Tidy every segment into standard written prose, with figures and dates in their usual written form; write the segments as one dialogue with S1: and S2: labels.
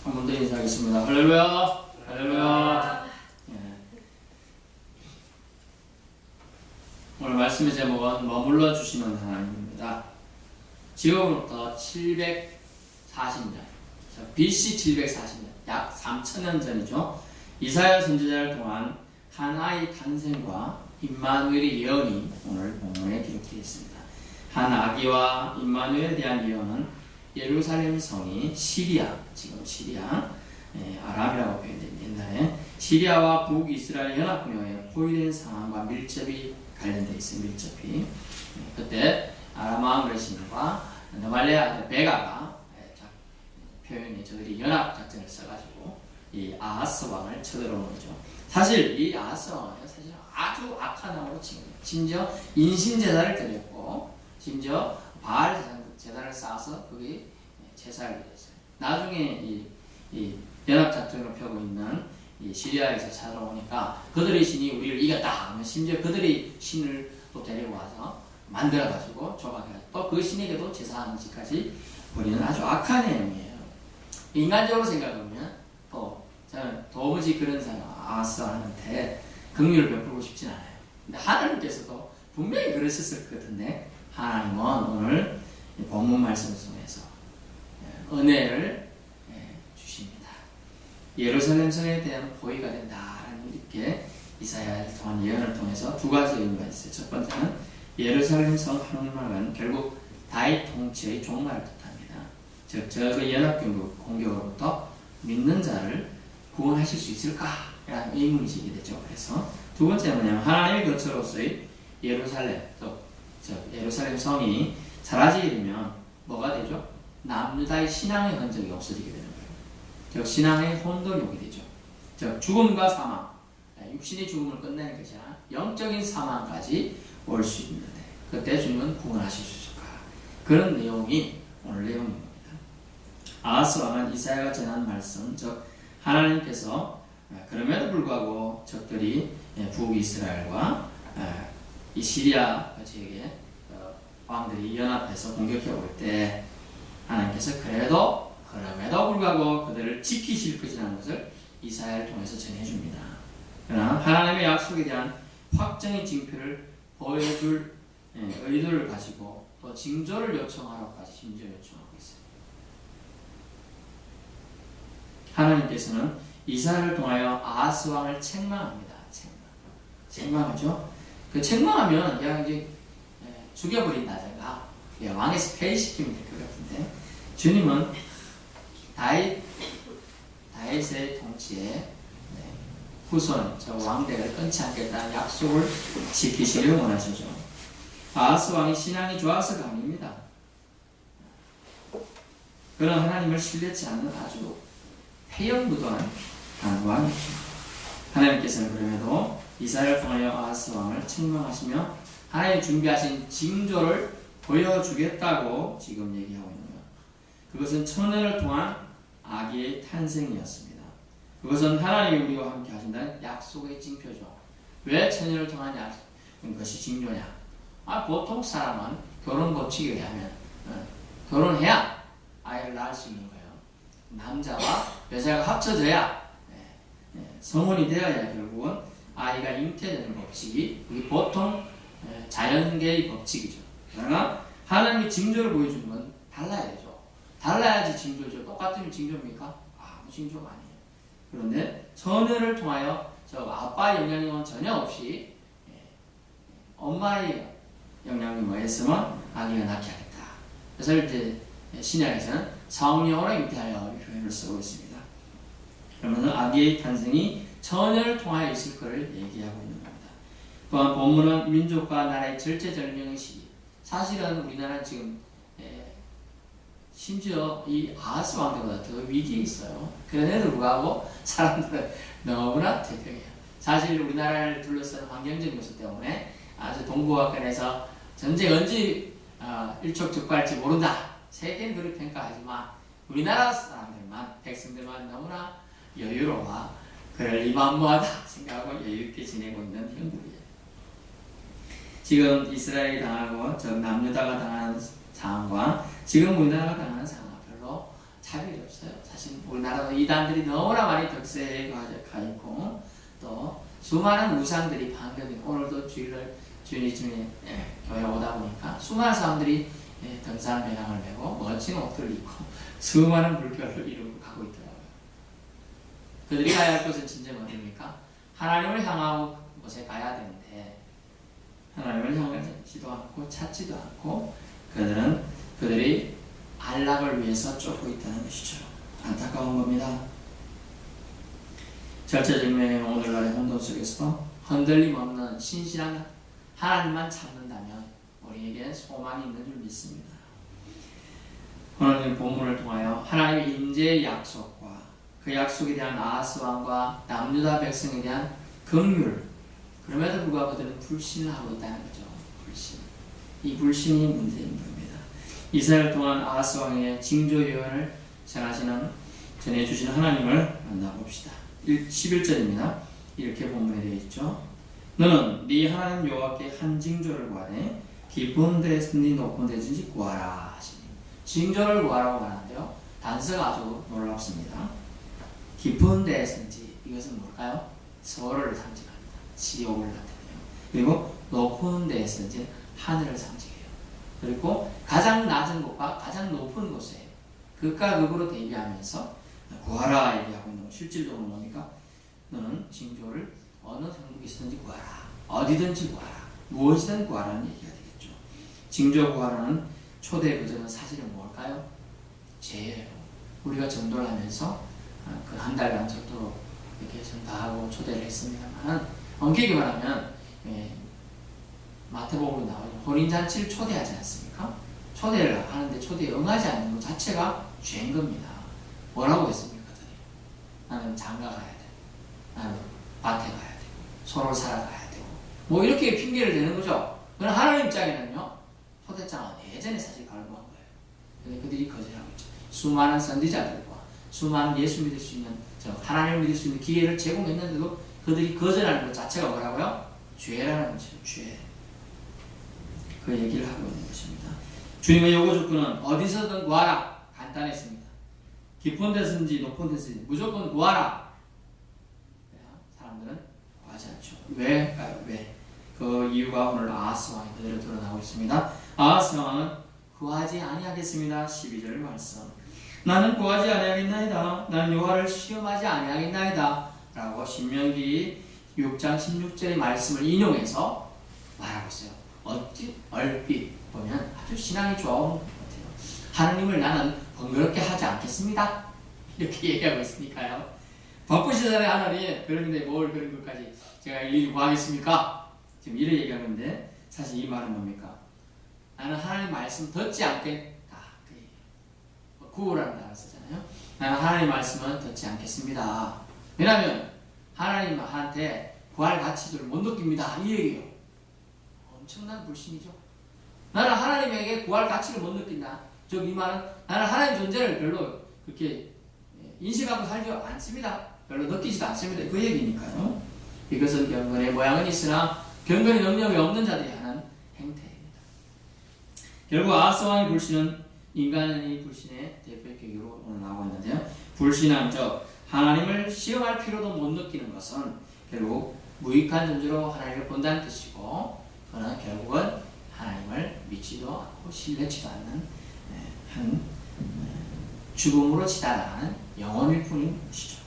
S1: 한 번 더 인사하겠습니다. 할렐루야! 할렐루야! 예. 오늘 말씀의 제목은 머물러 주시는 하나님입니다. 지금부터 740년, BC 740년, 약 3000년 전이죠. 이사야 선지자를 통한 하나의 탄생과 임마누엘의 예언이 오늘 본문에 기록되어 있습니다. 한 아기와 임마누엘에 대한 예언은 예루살렘 성이 시리아, 지금 시리아, 아람이라고 표현된 옛날에 시리아와 북이스라엘 연합군에 포위된 상황과 밀접이 관련되어 있어요. 밀접이. 그때 아람왕 레신과 너말레 아들 베가가 표현이 저들이 연합 작전을 써가지고 이 아하스 왕을 쳐들어오는 거죠. 사실 이 아하스 왕은 사실 아주 악한 왕으로 심지어 인신제사를 드렸고 심지어 바알 제단을 쌓아서 거기 제사를 드렸어요. 나중에 이 연합 작전을 펴고 있는 이 시리아에서 찾아오니까 그들의 신이 우리를 이겼다 하면 심지어 그들의 신을 또 데리고 와서 만들어가지고 조각해서 또 그 신에게도 제사하는 짓까지 우리는 아주 악한 내용이에요. 인간적으로 생각하면 저는 도무지 그런 사람 아하스한테 긍휼을 베풀고 싶진 않아요. 근데 하나님께서도 분명히 그러셨을 것 같은데 하나님은 오늘 본문 말씀을 통해서 은혜를 주십니다. 예루살렘 성에 대한 포위가 된다라는 이렇게 이사야를 통한 예언을 통해서 두 가지 의미가 있어요. 첫 번째는 예루살렘 성 함락은 결국 다윗 통치의 종말을 뜻합니다. 즉, 저 연합군 공격으로부터 믿는 자를 구원하실 수 있을까? 라는 의문이 제기되죠. 그래서 두 번째는 뭐냐면 하나님의 거처로서의 예루살렘, 예루살렘 성이 사라지게 되면 뭐가 되죠? 남유다의 신앙의 흔적이 없어지게 되는 거예요. 즉 신앙의 혼돈이 되죠. 즉 죽음과 사망, 육신의 죽음을 끝내는 것이 아니라 영적인 사망까지 올 수 있는데 그때 주님은 구원하실 수 있을까? 그런 내용이 오늘 내용입니다. 아하스 왕은 이사야가 전한 말씀, 즉 하나님께서 그럼에도 불구하고 적들이 북이스라엘과 이 시리아 지역에 왕들이 연합해서 공격해 올 때 하나님께서 그럼에도 불구하고 그들을 지키실 것이라는 것을 이사야를 통해서 전해줍니다. 그러나 하나님의 약속에 대한 확정의 징표를 보여줄 의도를 가지고 또 징조를 요청하라고까지 심지어 요청하고 있어요. 하나님께서는 이사야를 통하여 아하스 왕을 책망합니다. 책망하죠. 그 책망하면 그냥 이제 죽여버린다든가 왕에서 폐위시키면 될 것 같은데 주님은 다윗의 통치에 후손, 저 왕대를 끊지 않겠다는 약속을 지키시길 원하시죠. 아하스 왕이 신앙이 좋아서가 아닙니다. 그런 하나님을 신뢰치 않는 아주 폐역무도한 왕이죠. 하나님께서는 그럼에도 이사야를 통하여 아하스 왕을 책망하시며 하나님이 준비하신 징조를 보여주겠다고 지금 얘기하고 있는 거예요. 그것은 천년을 통한 아기의 탄생이었습니다. 그것은 하나님이 우리와 함께 하신다는 약속의 징표죠. 왜 천년을 통한 것이 징조냐? 보통 사람은 결혼 법칙에 의하면 결혼해야 아이를 낳을 수 있는 거예요. 남자와 여자가 합쳐져야 성혼이 되어야 결국은 아이가 잉태되는 법칙이 우리 보통 자연계의 법칙이죠. 그러나 하나님이 징조를 보여주는 건 달라야 되죠. 달라야지 징조죠. 똑같으면 징조입니까? 아무 징조가 아니에요. 그런데 처녀를 통하여 저 아빠의 영향력은 전혀 없이 엄마의 영향력만 했으면 아기가 낳게 하겠다. 그래서 이제 신약에서는 성령으로 잉태하여 표현을 쓰고 있습니다. 그러면 아기의 탄생이 처녀를 통하여 있을 것을 얘기하고 있는 겁니다. 또한 본문은 민족과 나라의 절체절명의 시기. 사실은 우리나라는 지금 심지어 이 아하스 왕들보다 더 위기에 있어요. 그런데도 불구하고 사람들은 너무나 태평해요. 사실 우리나라를 둘러싼 환경적인 요소 때문에 아주 동북아권에서 전쟁 언제 일촉즉발할지 모른다. 세계는 그렇게 평가하지만 우리나라 사람들만, 백성들만 너무나 여유로워 그럴 이만무하다 생각하고 여유있게 지내고 있는 형국이에요. 지금 이스라엘이 당하고 남유다가 당하는 상황과 지금 우리나라가 당하는 상황은 별로 차별이 없어요. 사실 우리나라도 이단들이 너무나 많이 덕세에 가 있고 또 수많은 우상들이 방금 오늘도 주일에 교회 오다 보니까 수많은 사람들이 등산 배낭을 메고 멋진 옷들을 입고 수많은 불교를 이루고 가고 있더라고요. 그들이 가야 할 곳은 진짜 어디입니까? 하나님을 향하고 곳에 가야 되는데 하나님을 향하지도 않고 찾지도 않고 그들이 안락을 위해서 쫓고 있다는 것이죠. 안타까운 겁니다. 절체절명의 오늘날의 혼돈 속에서 흔들림 없는 신실한 하나님만 찾는다면 우리에게 소망이 있는 줄 믿습니다. 오늘 본문을 통하여 하나님의 임재의 약속과 그 약속에 대한 아하스 왕과 남유다 백성에 대한 긍휼, 그럼에도 불구하고 그들은 불신을 하고 있다는 거죠. 불신. 이 불신이 문제인 겁니다. 이스라엘 동안 아하스 왕의 징조 예언을 전해주시는 하나님을 만나봅시다. 11절입니다. 이렇게 본문에 되어 있죠. 너는 네 하나님 여호와께 한 징조를 구하되 깊은 데든지 높은 데든지 구하라 하시니 징조를 구하라고 말하는데요. 단서가 아주 놀랍습니다. 깊은 데든지 이것은 뭘까요? 서로를 상징합니다. 지옥을 나타내요. 그리고 높은 데든지 하늘을 상징해요. 그리고 가장 낮은 곳과 가장 높은 곳에 극과 극으로 대비하면서 구하라 얘기하고 있는 거. 실질적으로 뭡니까? 너는 징조를 어느 형국에 있든지 구하라. 어디든지 구하라. 무엇이든 구하라는 얘기가 되겠죠. 징조 구하라는 초대 구절은 사실은 뭘까요? 죄예요. 우리가 전도를 하면서 그 한 달간 저도 이렇게 전도하고 초대를 했습니다만 엄격히 말하면 마태복음에 나오죠. 혼인잔치를 초대하지 않습니까? 초대를 하는데 초대에 응하지 않는 것 자체가 죄인 겁니다. 뭐라고 했습니까? 나는 장가 가야 돼. 나는 밭에 가야 돼. 서로 살아가야 되고. 뭐 이렇게 핑계를 대는 거죠. 그러나 하나님 입장에는요. 초대장은 예전에 사실 갈구한 거예요. 근데 그들이 거절하고 있죠. 수많은 선지자들과 수많은 예수 믿을 수 있는 하나님을 믿을 수 있는 기회를 제공했는데도 그들이 거절하는 것 자체가 뭐라고요? 죄라는 거죠. 죄. 그 얘기를 하고 있는 것입니다. 주님의 요구 조건은 어디서든 구하라. 간단했습니다. 깊은 데서든지 높은 데서든지 무조건 구하라. 사람들은 구하지 않죠. 왜일까요? 왜? 그 이유가 오늘 아하스 왕이 그대로 드러나고 있습니다. 아하스 왕은 구하지 아니하겠습니다. 12절 말씀. 나는 구하지 아니하겠나이다. 나는 여호와를 시험하지 아니하겠나이다. 라고 신명기 6장 16절의 말씀을 인용해서 말하고 있어요. 얼핏 보면 아주 신앙이 좋은 것 같아요. 하나님을 나는 번거롭게 하지 않겠습니다. 이렇게 얘기하고 있으니까요. 바쁘시잖아요, 하나님. 그런데 뭘 그런 것까지 제가 일일이 구하겠습니까? 지금 이렇게 얘기하는데 사실 이 말은 뭡니까? 나는 하나님 말씀 듣지 않겠다. 구호라는 단어를 쓰잖아요. 나는 하나님 말씀은 듣지 않겠습니다. 왜냐하면 하나님한테 구할 가치를 못 느낍니다. 이 얘기예요. 엄청난 불신이죠. 나는 하나님에게 구할 가치를 못 느낀다. 즉 이 말은 나는 하나님 존재를 별로 그렇게 인식하고 살지 않습니다. 별로 느끼지도 않습니다. 그 얘기니까요. 이것은 경건의 모양은 있으나 경건의 능력이 없는 자들이 하는 행태입니다. 결국 아하스 왕의 불신은 인간의 불신의 대표 계기로 오늘 나오고 있는데요. 불신한 즉 하나님을 시험할 필요도 못 느끼는 것은 결국 무익한 존재로 하나님을 본다는 뜻이고 그러나 결국은 하나님을 믿지도 않고 신뢰치도 않는 한 죽음으로 치달아가는 영혼일 뿐인 것이죠.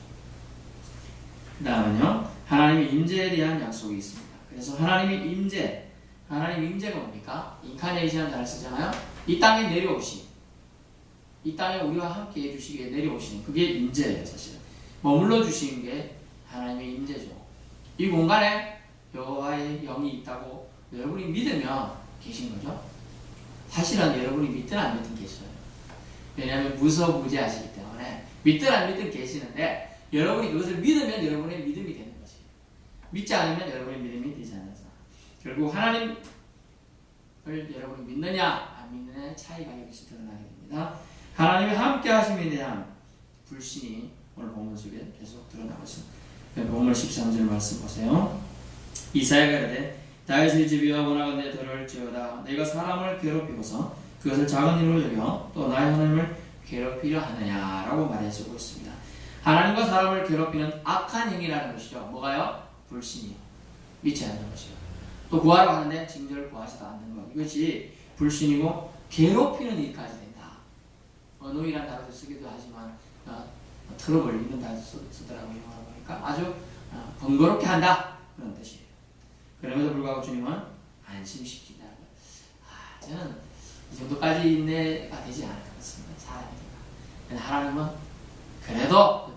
S1: 그 다음은요. 하나님의 임재에 대한 약속이 있습니다. 그래서 하나님의 임재가 뭡니까? 인카네이션이라는 단어를 쓰잖아요. 이 땅에 내려오신 이 땅에 우리와 함께 해주시기에 내려오시는 그게 임재예요. 사실은 머물러 주시는 게 하나님의 임재죠. 이 공간에 여호와의 영이 있다고 여러분이 믿으면 계신 거죠. 사실은 여러분이 믿든 안 믿든 계셔요. 왜냐하면 무소무지하시기 때문에 믿든 안 믿든 계시는데 여러분이 그것을 믿으면 여러분의 믿음이 되는 거지. 믿지 않으면 여러분의 믿음이 되지 않아서 결국 하나님을 여러분이 믿느냐 안 믿느냐의 차이가 여기서 드러나게 됩니다. 하나님이 함께 하심에 대한 불신이 오늘 본문 속에 계속 드러나고 있습니다. 본문 13절 말씀 보세요. 이사야가 이르되 다윗의 집이여 원하건대 들을지어다. 내가 사람을 괴롭히고서 그것을 작은 일로 여겨 또 나의 하나님을 괴롭히려 하느냐라고 말해주고 있습니다. 하나님과 사람을 괴롭히는 악한 행위라는 것이죠. 뭐가요? 불신이요. 믿지 않는 것이요. 또 구하러 가는데 징조를 구하지도 않는 것. 이것이 불신이고 괴롭히는 일까지 된다. 어노이란 단어도 쓰기도 하지만 트러블 있는 단어도 쓰더라고요. 영어로 보니까 아주 번거롭게 한다. 그런 뜻이에요. 그럼에도 불구하고 주님은 안심시킨다는 것. 저는 이 정도까지 인내가 되지 않을 것 같습니다. 사람이니까. 하나님은 그래도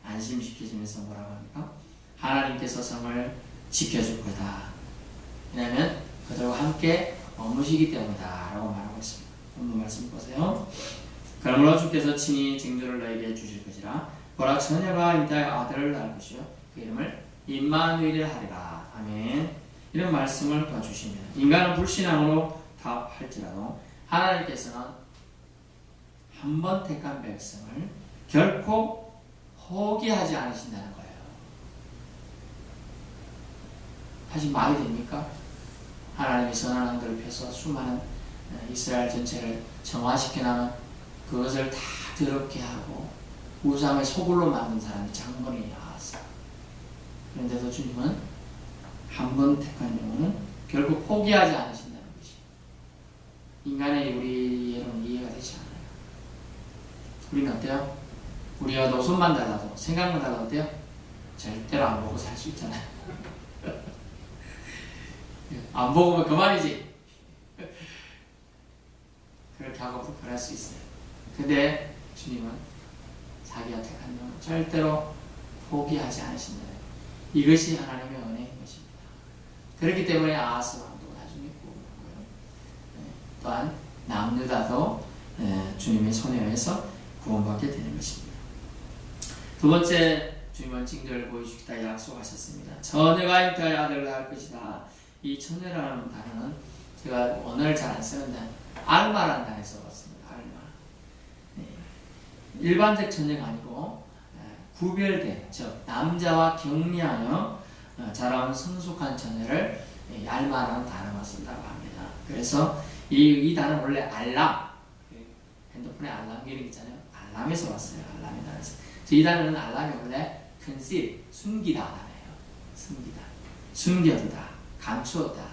S1: 안심시켜주면서 뭐라고 합니까? 하나님께서 성을 지켜줄 거다. 왜냐하면 그들과 함께 머무시기 때문이다 라고 말하고 있습니다. 오늘 말씀 보세요. 그러므로 주께서 친히 징조를 너에게 주실 것이라. 보라, 처녀가 임자의 아들을 낳을 것이요 그 이름을 임마누엘이라 하리라. 아멘. 이런 말씀을 봐주시면 인간은 불신앙으로 답할지라도 하나님께서는 한 번 택한 백성을 결코 포기하지 않으신다는 거예요. 사실 말이 됩니까? 하나님이 선한 왕들을 펴서 수많은 이스라엘 전체를 정화시켜 나면 그것을 다 더럽게 하고 우상의 소굴로 만든 사람이 장본인이 나왔어요. 그런데도 주님은 한 번 택한 영혼은 결국 포기하지 않으신다는 것이 인간의 우리에는 이해가 되지 않아요. 우리는 어때요? 우리가 노선만 달라도 생각만 달라도 어때요? 절대로 안 보고 살 수 있잖아요. 안 보고면 그만이지. 그렇게 하고 불편할 수 있어요. 근데 주님은 자기가 택한 영혼 절대로 포기하지 않으신다. 이것이 하나님의 은혜인 것입니다. 그렇기 때문에 아하스 왕도 나중에 구원받고요. 또한 남유다도 주님의 손에 의해서 구원받게 되는 것입니다. 두 번째, 주님은 징조를 보여주겠다 약속하셨습니다. 처녀가 잉태하여 아들을 낳을 것이다. 이 처녀라는 단어는 제가 언어를 잘 안 쓰는데 알마라는 단어에 써봤습니다. 알마. 일반적 처녀가 아니고 구별된, 즉 남자와 격리하여 자라온 성숙한 처녀를 알마라는 단어만 쓴다고 합니다. 그래서 이 단어는 원래 알람, 핸드폰에 알람 기능 있잖아요. 알람에서 왔어요. 알람의 단어에서. 이 단어는 알람이 원래 conceal, 숨기다 단어예요. 숨기다, 숨겨두다, 감추었다.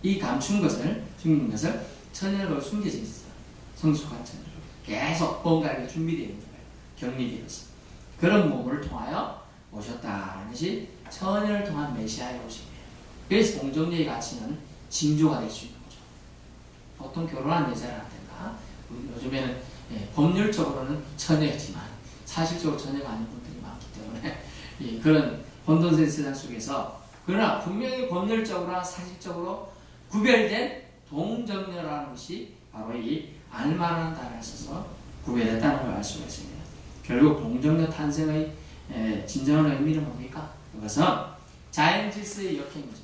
S1: 이 감춘 것을, 숨긴 것을 처녀로 숨겨져 있어. 성숙한 처녀로 계속 뭔가 준비되어 있는 거예요. 격리되어서. 그런 몸을 통하여 오셨다는 것이 처녀를 통한 메시아의 오심이에요. 그래서 동정녀의 가치는 징조가 될 수 있는 거죠. 보통 결혼한 여자라든가 요즘에는 법률적으로는 처녀였지만 사실적으로 처녀가 아닌 분들이 많기 때문에 그런 혼돈된 세상 속에서 그러나 분명히 법률적으로나 사실적으로 구별된 동정녀라는 것이 바로 이 알마라는 단어를 써서 구별했다는 걸 알 수가 있습니다. 결국 동정녀 탄생의 진정한 의미는 뭡니까? 그것은 자연 질서의 역행이죠.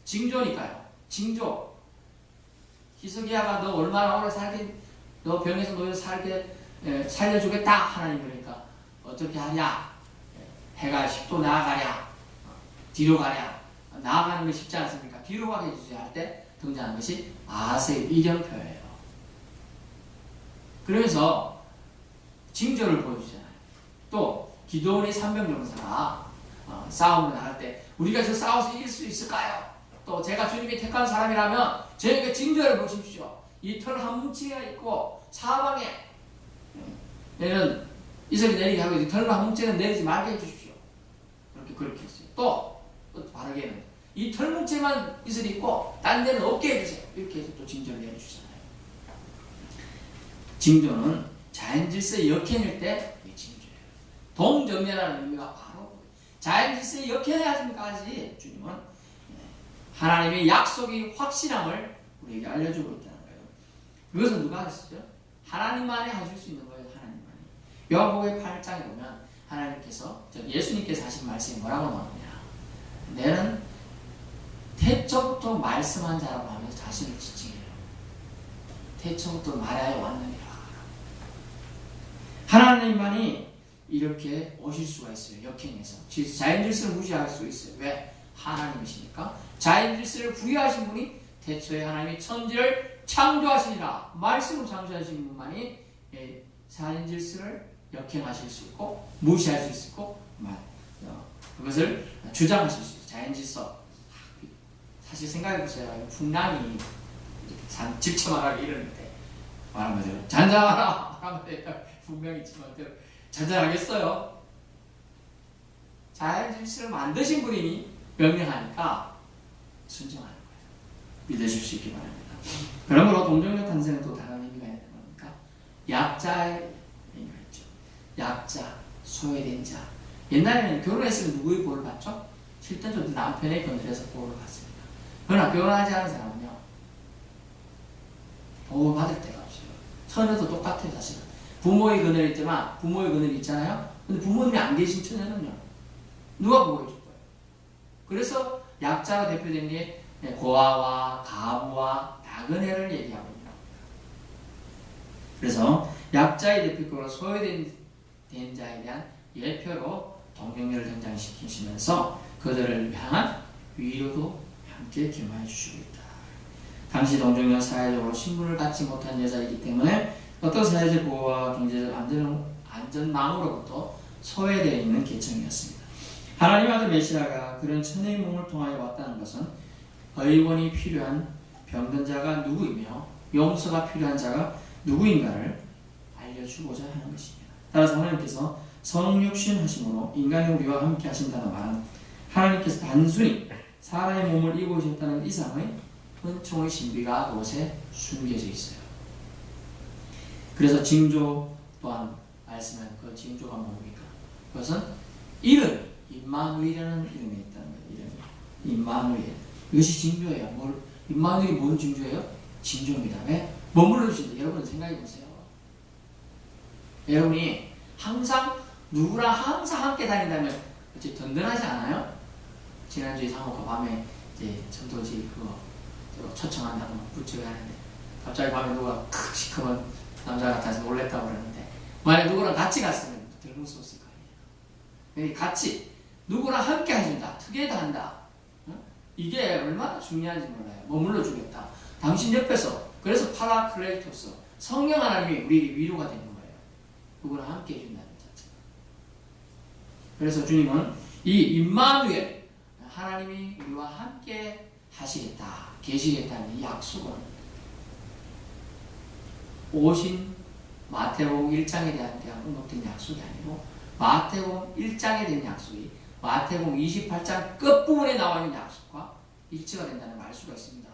S1: 징조니까요. 징조. 희석이야가 너 얼마나 오래 살게, 너 병에서 놓여서 살게 살려주겠다 하나님. 그러니까 어떻게 하랴? 해가 10도 나아가랴? 뒤로 가랴? 나아가는 게 쉽지 않습니까? 뒤로 가게 해주세요 할 때 등장하는 것이 아하스의 이정표예요. 그러면서 징조를 보여주잖아요. 또 기도원의 300명사가 싸움을 나갈 때 우리가 저 싸워서 이길 수 있을까요? 또 제가 주님이 택한 사람이라면 저에게 징조를 보십시오. 이 털 한 뭉치가 있고 사방에 얘는 이슬이 내리게 하고 털 한 뭉치는 내리지 말게 해주십시오. 그렇게 했어요. 또 바르게는 이 털 뭉치만 이슬이 있고 딴 데는 없게 해주세요. 이렇게 해서 또 징조를 내려주잖아요. 징조는 자연 질서의 역행일 때 이게 징조예요. 동정녀라는 의미가 바로 자연 질서의 역행해야 하십니까지 주님은 하나님의 약속이 확실함을 우리에게 알려주고 있다는 거예요. 그것은 누가 하셨죠? 하나님만이 하실 수 있는 거예요. 하나님만이. 요한복음 8장에 보면 하나님께서, 예수님께서 하신 말씀이 뭐라고 나오느냐? 내는 태초부터 말씀한 자라고 하면서 자신을 지칭해요. 태초부터 말하여 왔느니라. 하나님만이 이렇게 오실 수가 있어요. 역행해서. 자연 질서를 무시할 수 있어요. 왜? 하나님이시니까. 자연 질서를 부여하신 분이 태초에 하나님이 천지를 창조하시니라. 말씀으로 창조하신 분만이 자연 질서를 역행하실 수 있고 무시할 수 있고 그것을 주장하실 수 있어요. 자연질서. 사실 생각해보세요. 풍랑이 집처마하게 이러는데 말하면 돼요. 잔잔하라 하면 돼요. 분명히 있지만 잔잔하겠어요. 자연질서를 만드신 분이 명령하니까 순종하는 거예요. 믿으실 수 있기 바랍니다. 그러므로 동정녀 탄생은 또 다른 의미가 있는 겁니까? 약자의 의미가 있죠. 약자, 소외된 자. 옛날에는 결혼했으면 누구의 보호를 받죠? 실제적으로 남편의 그늘에서 보호를 받습니다. 그러나 결혼하지 않은 사람은요, 보호를 받을 데가 없어요. 처녀도 똑같아요, 사실은. 부모의 그늘이 있지만, 부모의 그늘이 있잖아요? 근데 부모님이 안 계신 처녀는요, 누가 보호해 줄 거예요? 그래서 약자가 대표된 게 고아와 가부와 나그네를 얘기하고 있는 겁니다. 그래서 약자의 대표격으로 소외된 자에 대한 예표로 동정녀를 등장시키시면서 그들을 향한 위로도 함께 겸하여 주시고 있다. 당시 동정녀는 사회적으로 신분을 갖지 못한 여자이기 때문에 어떤 사회적 보호와 경제적 안전망으로부터 소외되어 있는 계층이었습니다. 하나님 아들 메시아가 그런 천의 몸을 통하여 왔다는 것은 의원이 필요한 병든 자가 누구이며 용서가 필요한 자가 누구인가를 알려주고자 하는 것입니다. 따라서 하나님께서 성육신 하심으로 인간의 우리와 함께 하신다는 말은 하나님께서 단순히 사람의 몸을 입으셨다는 이상의 은총의 신비가 그곳에 숨겨져 있어요. 그래서 징조 또한 말씀한 그 징조가 뭡니까? 그것은 이름, 임마누엘이라는 이름이 있다는 거예요. 이름이 임마누엘. 이것이 징조예요. 임마누엘이 뭔 징조예요? 징조입니다. 왜? 머물러 주신다. 여러분 생각해 보세요. 여러분이 항상 누구랑 항상 함께 다닌다면 어찌 든든하지 않아요? 지난주에 사모가 밤에 이제 전도지 그거 초청한다고 부쩍 하는데 갑자기 밤에 누가 크 시커먼 남자 같아서 놀랬다고 그러는데 만약 누구랑 같이 갔으면 덜 무서웠을 거 아니에요. 같이 누구랑 함께 해준다. 투게더 한다. 이게 얼마나 중요한지 몰라요. 머물러 주겠다. 당신 옆에서. 그래서 파라클레이토스 성령 하나님이 우리에게 위로가 되는 거예요. 누구랑 함께 해준다는 자체가. 그래서 주님은 이 임마누엘 하나님이 우리와 함께 하시겠다, 계시겠다는 이 약속은 오신 마태복음 1장에 대한 언급된 약속이 아니고 마태복음 1장에 대한 약속이 마태복음 28장 끝부분에 나와 있는 약속과 일치가 된다는 걸 알 수가 있습니다.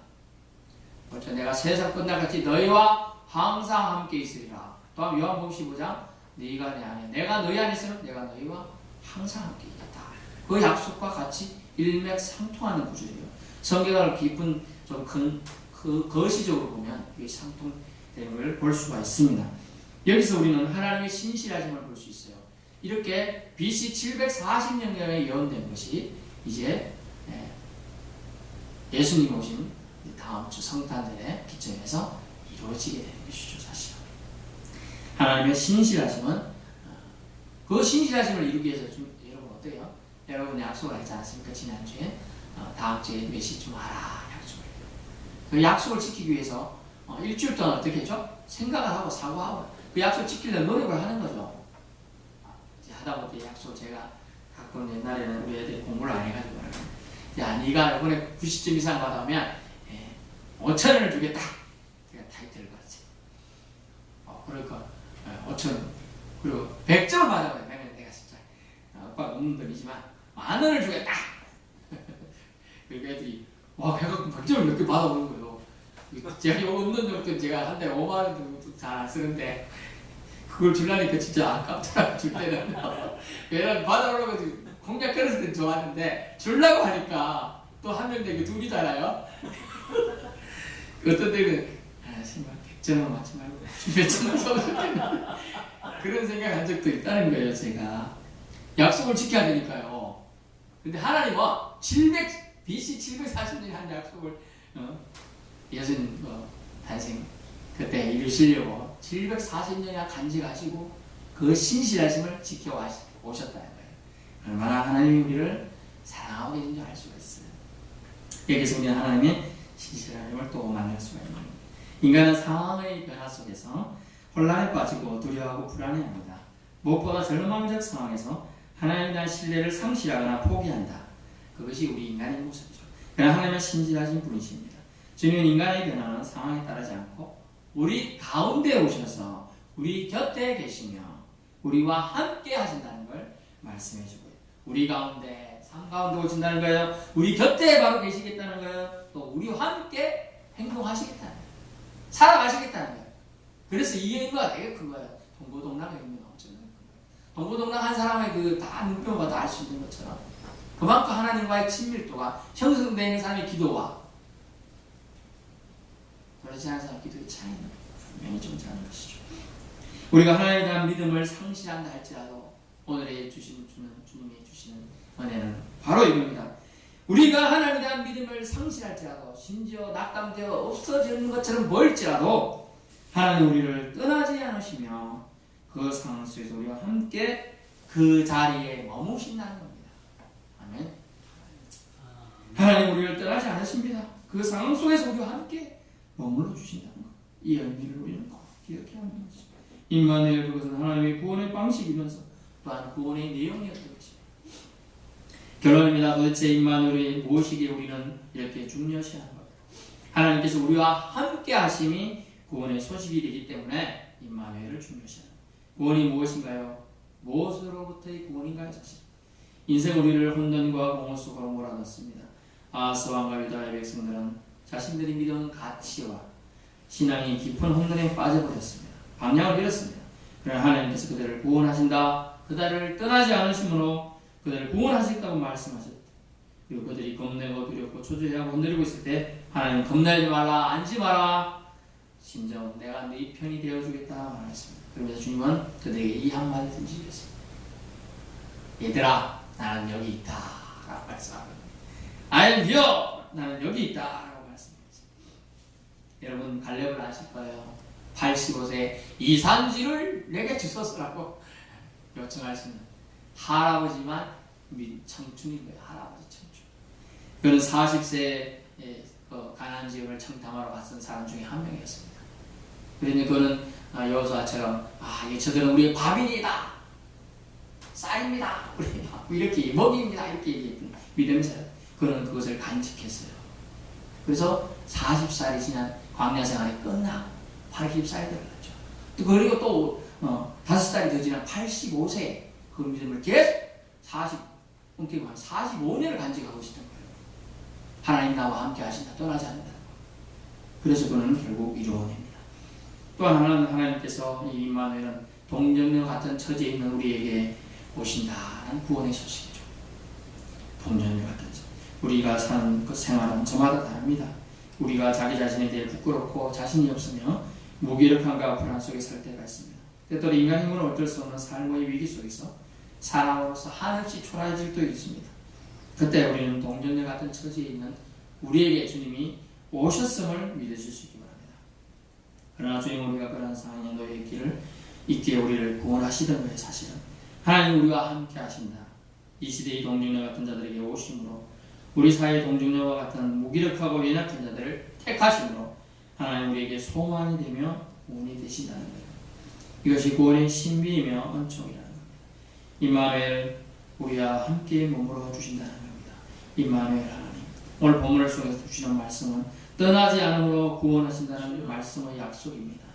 S1: 그렇죠. 내가 세상 끝날까지 너희와 항상 함께 있으리라. 또한 요한복음 15장 너희가 내 안에 내가 너희 안에 있으면 내가 너희와 항상 함께 있겠다. 그 약속과 같이 일맥상통하는 구절이에요. 성경을 깊은 좀 큰 거시적으로 보면 이게 상통되는 걸 볼 수가 있습니다. 여기서 우리는 하나님의 신실하심을 볼 수 있어요. 이렇게 BC 740년경에 예언된 것이 이제 예수님 오신 다음 주 성탄절의 기점에서 이루어지게 되는 것이죠. 사실 하나님의 신실하심은 그 신실하심을 이루기 위해서 좀 여러분 어때요? 여러분 약속을 하지 않았습니까? 지난주에 다음 주에 몇 시쯤 와라 약속을 해요. 그 약속을 지키기 위해서 일주일 동안 어떻게 했죠? 생각을 하고 사고하고 그 약속 지키려는 노력을 하는 거죠. 이제 하다못해 약속 제가 가끔 옛날에는 우리 애들이 공부를 안 해가지고 야 네가 이번에 90점 이상 받아오면 5,000원을 주겠다. 제가 타이틀을 받았어요. 그러니까 5,000원 그리고 100점을 받아오면 내가 진짜 오빠가 없는 돈이지만 10,000원을 주겠다. 그러니까 애들이 와 배가 100점을 몇 개 받아오는 거예요. 제가 이거 없는 돈도 제가 한 달에 5만 원 정도 잘 안 쓰는데 그걸 주려니까 진짜 아깝더라고. 줄 때는 얘는 받아오려고 공략 끊었을 땐 좋았는데 주려고 하니까 또 한 명 되고 둘이잖아요. 어떤 때는 정말 100점은 맞지 말고 몇 점만 써주겠는데 그런 생각한 적도 있다는 거예요. 제가 약속을 지켜야 되니까요. 근데 하나님은 BC 740년에 한 약속을 예수님 탄생 그때 이루시려고 740년이나 간직하시고 그 신실하심을 지켜오셨다는 거예요. 얼마나 하나님이 우리를 사랑하고 계신지 알 수가 있어요. 여기서 우리는 하나님의 신실함을 또 만날 수가 있는 겁니다. 인간은 상황의 변화 속에서 혼란에 빠지고 두려워하고 불안해합니다. 무엇보다 절망적 상황에서 하나님에 대한 신뢰를 상실하거나 포기한다. 그것이 우리 인간의 모습이죠. 그러나 하나님은 신실하신 분이십니다. 주님은 인간의 변화는 상황에 따르지 않고 우리 가운데 오셔서 우리 곁에 계시며 우리와 함께 하신다는 걸 말씀해 주고요. 우리 가운데, 삶 가운데 오신다는 거예요. 우리 곁에 바로 계시겠다는 거예요. 또 우리와 함께 행동하시겠다는 거예요. 살아가시겠다는 거예요. 그래서 이 의미가 되게 큰 거예요. 동고동락의 의미가 엄청 큰 거예요. 동고동락 한 사람의 그 다 눈뼈마다 알 수 있는 것처럼 그만큼 하나님과의 친밀도가 형성되는 사람의 기도와 그렇지 않은 사람의 기도의 차이는 분명히 좀 다른 것이죠. 우리가 하나님에 대한 믿음을 상실한다 할지라도 오늘의 주님이 주시는 은혜는 바로 이겁니다. 우리가 하나님에 대한 믿음을 상실할지라도 심지어 낙담되어 없어지는 것처럼 보일지라도 하나님 우리를 떠나지 않으시며 그 상황 속에서 우리와 함께 그 자리에 머무신다는 겁니다. 아멘. 하나님 우리를 떠나지 않으십니다. 그 상황 속에서 우리와 함께 머물러 주신다는 것. 이 의미를 우리는 꼭 기억해야 하는 것입니다. 임마누엘, 그것은 하나님의 구원의 방식이면서 또한 구원의 내용이었던 것입니다. 결론입니다. 도대체 임마누엘이 무엇이기에 우리는 이렇게 중요시하는 겁니다. 하나님께서 우리와 함께 하심이 구원의 소식이 되기 때문에 임마누엘을 중요시하는 겁니다. 구원이 무엇인가요? 무엇으로부터의 구원인가요? 사실 인생 우리를 혼돈과 공허 속으로 몰아넣습니다. 아하스 왕과 유다의 백성들은 자신들이 믿은 가치와 신앙이 깊은 혼돈에 빠져버렸습니다. 방향을 잃었습니다. 그러나 하나님께서 그들을 구원하신다. 그들을 떠나지 않으심으로 그들을 구원하시겠다고 말씀하셨다. 그리고 그들이 겁내고 두렵고 초조해하고 흔들리고 있을 때 하나님 겁내지 마라, 앉지 마라. 심정 내가 네 편이 되어주겠다 말했습니다. 그러면서 주님은 그들에게 이 한마디 던지셨습니다. 얘들아, 나는 여기 있다 라고 말씀합니다. I am here. 나는 여기 있다 라고 말씀했습니다. 여러분 갈렙을 아실 거예요. 85세 이 산지를 내게 주소서라고 요청하시는 할아버지만 청춘인 거예요. 할아버지 청춘. 그는 40세에 가나안 지역을 청탐하러 갔던 사람 중에 한 명이었습니다. 그런데 그는 여호수아처럼 저들은 우리의 과민이다, 쌀입니다, 우리 이렇게 먹입니다 이렇게 얘기했던 믿음의 사람. 그는 그것을 간직했어요. 그래서 40살이 지난 광야 생활이 끝나 80살이 되었죠. 그리고 또 5살이 더 지난 85세 그 믿음을 계속 45년을 간직하고 있었던 거예요. 하나님 나와 함께 하신다, 떠나지 않는다. 그래서 그는 결국 이루어냅니다. 또한 하나님께서 이 임마누엘은 동정녀 같은 처지에 있는 우리에게 오신다는 구원의 소식이죠. 동정녀 같은 처지. 우리가 사는 그 생활은 저마다 다릅니다. 우리가 자기 자신에 대해 부끄럽고 자신이 없으며 무기력함과 불안 속에 살 때가 있습니다. 때때로 인간 힘으로 어쩔 수 없는 삶의 위기 속에서 사람으로서 한없이 초라해질 때도 있습니다. 그때 우리는 동정녀 같은 처지에 있는 우리에게 주님이 오셨음을 믿으실 수 있기 바랍니다. 그러나 주님 우리가 그런 상황에 놓여 있기를 있기에 우리를 구원하시던 거예요. 사실은 하나님 우리와 함께 하신다. 이 시대의 동정녀 같은 자들에게 오심으로 우리 사회의 동정녀와 같은 무기력하고 연약한 자들을 택하심으로 하나님 우리에게 소망이 되며 구원이 되신다는 거예요. 이것이 구원의 신비이며 은총이라는 겁니다. 임마누엘 우리와 함께 머물러 주신다는 겁니다. 임마누엘 하나님. 오늘 본문을 통해서 주시는 말씀은 떠나지 않음으로 구원하신다는 말씀의 약속입니다.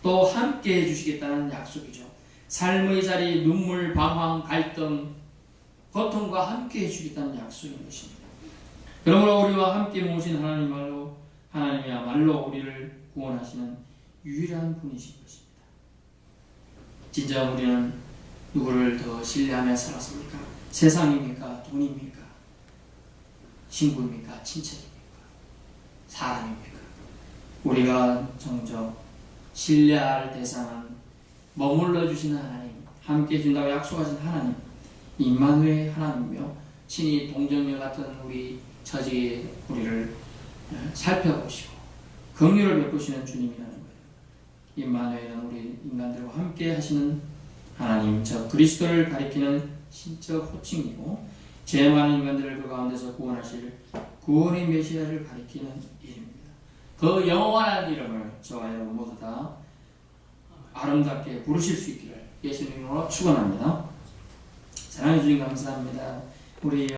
S1: 또 함께 해주시겠다는 약속이죠. 삶의 자리, 눈물, 방황, 갈등, 고통과 함께 해주시겠다는 약속인 것입니다. 그러므로 우리와 함께 모신 하나님이야말로 우리를 구원하시는 유일한 분이신 것입니다. 진짜 우리는 누구를 더 신뢰하며 살았습니까? 세상입니까? 돈입니까? 친구입니까? 친척입니까? 사람입니까? 우리가 정적 신뢰할 대상은 머물러 주시는 하나님, 함께 해준다고 약속하신 하나님, 임마누엘 하나님이며 친히 동정녀 같은 우리 처지에 우리를 살펴보시고 긍휼을 베푸시는 주님이라는 거예요. 임마누엘은 우리 인간들과 함께 하시는 하나님, 저 그리스도를 가리키는 신적 호칭이고 죄 많은 인간들을 그 가운데서 구원하실 구원의 메시아를 가리키는 이름입니다. 그 영원한 이름을 저와 여러분 모두 다 아름답게 부르실 수 있기를 예수님으로 축원합니다. 사랑해 주님 감사합니다. 우리